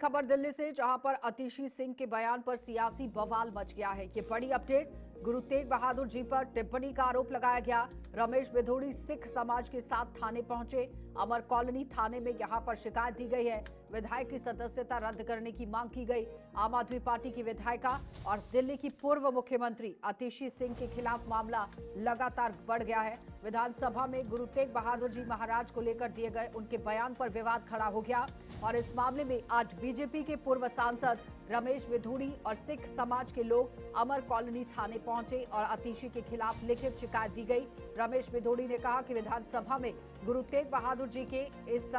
खबर दिल्ली से, जहां पर अतिशी सिंह के बयान पर सियासी बवाल मच गया है। ये बड़ी अपडेट। गुरु तेग बहादुर जी पर टिप्पणी का आरोप लगाया गया। रमेश बिधूड़ी सिख समाज के साथ थाने पहुंचे। अमर कॉलोनी थाने में यहां पर शिकायत दी गई है। विधायक की सदस्यता रद्द करने की मांग की गई। आम आदमी पार्टी की विधायिका और दिल्ली की पूर्व मुख्यमंत्री अतिशी सिंह के खिलाफ मामला लगातार बढ़ गया है। विधानसभा में गुरु तेग बहादुर जी महाराज को लेकर दिए गए उनके बयान पर विवाद खड़ा हो गया और इस मामले में आज बीजेपी के पूर्व सांसद रमेश बिधूड़ी और सिख समाज के लोग अमर कॉलोनी थाने पहुंचे और अतिशी के खिलाफ लिखित शिकायत दी गई। रमेश बिधूड़ी ने कहा कि विधानसभा में गुरु तेग बहादुर जी के इस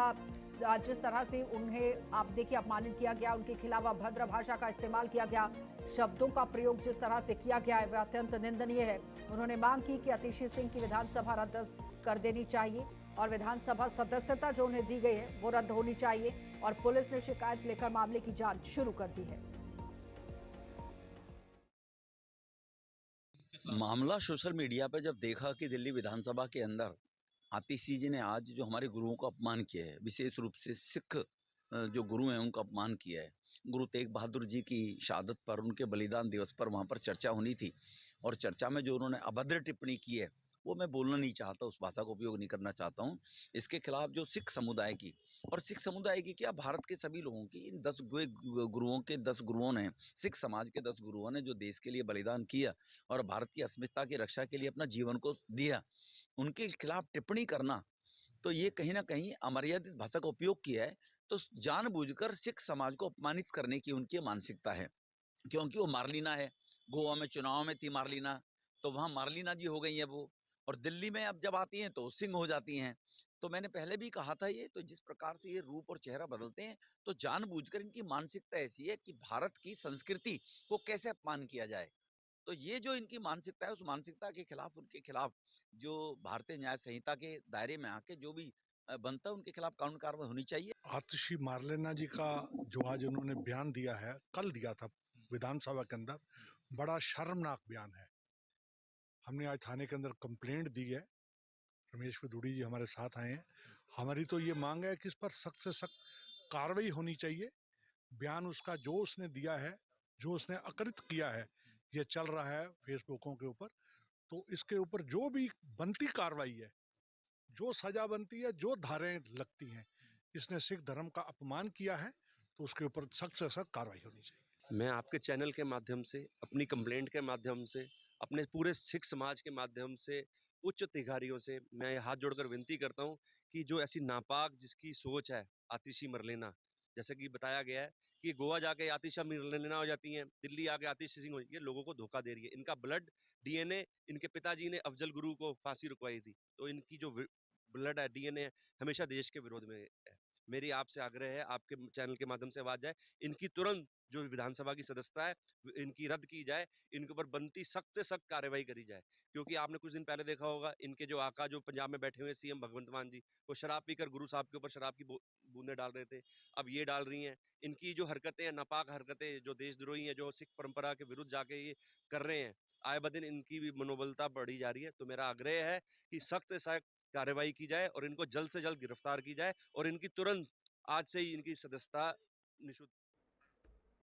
जिस तरह से उन्हें आप देखिए अपमानित किया गया, उनके खिलाफ अभद्र भाषा का इस्तेमाल किया गया, शब्दों का प्रयोग जिस तरह से किया गया है वह अत्यंत निंदनीय है। उन्होंने मांग की कि अतिशी सिंह की विधानसभा रद्द कर देनी चाहिए और विधानसभा सदस्यता जो उन्हें दी गई है वो रद्द होनी चाहिए और पुलिस ने शिकायत लेकर मामले की जांच शुरू कर दी है। मामला सोशल मीडिया पे जब देखा कि दिल्ली विधानसभा के अंदर आतिशी जी ने आज जो हमारे गुरुओं का अपमान किया है, विशेष रूप से सिख जो गुरु हैं उनका अपमान किया है। गुरु तेग बहादुर जी की शहादत पर, उनके बलिदान दिवस पर वहाँ पर चर्चा होनी थी और चर्चा में जो उन्होंने अभद्र टिप्पणी की है वो मैं बोलना नहीं चाहता, उस भाषा का उपयोग नहीं करना चाहता हूँ। इसके खिलाफ जो सिख समुदाय की, और सिख समुदाय की क्या, भारत के सभी लोगों की, इन 10 गुरुओं के 10 गुरुओं ने, सिख समाज के 10 गुरुओं ने जो देश के लिए बलिदान किया और भारत की अस्मिता की रक्षा के लिए अपना जीवन को दिया, उनके खिलाफ टिप्पणी करना, तो ये कहीं ना कहीं अमर्यादित भाषा का उपयोग किया है। तो जानबूझकर सिख समाज को अपमानित करने की उनकी मानसिकता है, क्योंकि वो मार्लिना है। गोवा में चुनाव में थी मार्लिना, तो वहां मार्लिना जी हो गई है वो, और दिल्ली में अब जब आती हैं तो सिंह हो जाती हैं। तो मैंने पहले भी कहा था, ये तो जिस प्रकार से ये रूप और चेहरा बदलते हैं, तो जानबूझकर इनकी मानसिकता ऐसी है कि भारत की संस्कृति को कैसे अपमान किया जाए। तो ये जो इनकी मानसिकता है, उस मानसिकता के खिलाफ, उनके खिलाफ जो भारतीय न्याय संहिता के दायरे में आके जो भी बनता है, उनके खिलाफ कानूनी कार्रवाई होनी चाहिए। आतिशी मार्लेना जी का जो आज उन्होंने बयान दिया है, कल दिया था विधानसभा के अंदर, बड़ा शर्मनाक बयान है। हमने आज थाने के अंदर कंप्लेंट दी है। रमेश बिधूड़ी जी हमारे साथ आए हैं। हमारी तो ये मांग है कि इस पर सख्त से सख्त कार्रवाई होनी चाहिए। बयान उसका जो उसने दिया है, जो उसने अकृत किया है, ये चल रहा है फेसबुकों के ऊपर, तो इसके ऊपर जो भी बनती कार्रवाई है, जो सजा बनती है, जो धाराएं लगती हैं, इसने सिख धर्म का अपमान किया है, तो उसके ऊपर सख्त से सख्त कार्रवाई होनी चाहिए। मैं आपके चैनल के माध्यम से, अपनी कंप्लेंट के माध्यम से, अपने पूरे सिख समाज के माध्यम से, उच्च अधिकारियों से मैं हाथ जोड़कर विनती करता हूं कि जो ऐसी नापाक जिसकी सोच है, आतिशी मरलेना, जैसे कि बताया गया है कि गोवा जाके आतिशा मरलेना हो जाती हैं, दिल्ली आके आतिशी सिंह हो, ये लोगों को धोखा दे रही है। इनका ब्लड डीएनए, इनके पिताजी ने अफजल गुरु को फांसी रुकवाई थी, तो इनकी जो ब्लड है, डीएनए, हमेशा देश के विरोध में है। मेरी आपसे आग्रह है, आपके चैनल के माध्यम से आवाज जाए, इनकी तुरंत जो विधानसभा की सदस्यता है इनकी रद्द की जाए, इनके ऊपर बनती सख्त से सख्त कार्रवाई करी जाए। क्योंकि आपने कुछ दिन पहले देखा होगा, इनके जो आका जो पंजाब में बैठे हुए सीएम भगवंत मान जी, वो शराब पीकर गुरु साहब के ऊपर शराब की बूंदे डाल रहे थे, अब ये डाल रही हैं। इनकी जो हरकतें हैं, नापाक हरकतें, जो देशद्रोही हैं, जो सिख परंपरा के विरुद्ध जाके ये कर रहे हैं, आए बदिन इनकी भी मनोबलता बढ़ी जा रही है। तो मेरा आग्रह है कि सख्त से सख्त कार्रवाई की जाए और इनको जल्द से जल्द गिरफ्तार की जाए और इनकी तुरंत आज से ही इनकी सदस्यता निषुद्ध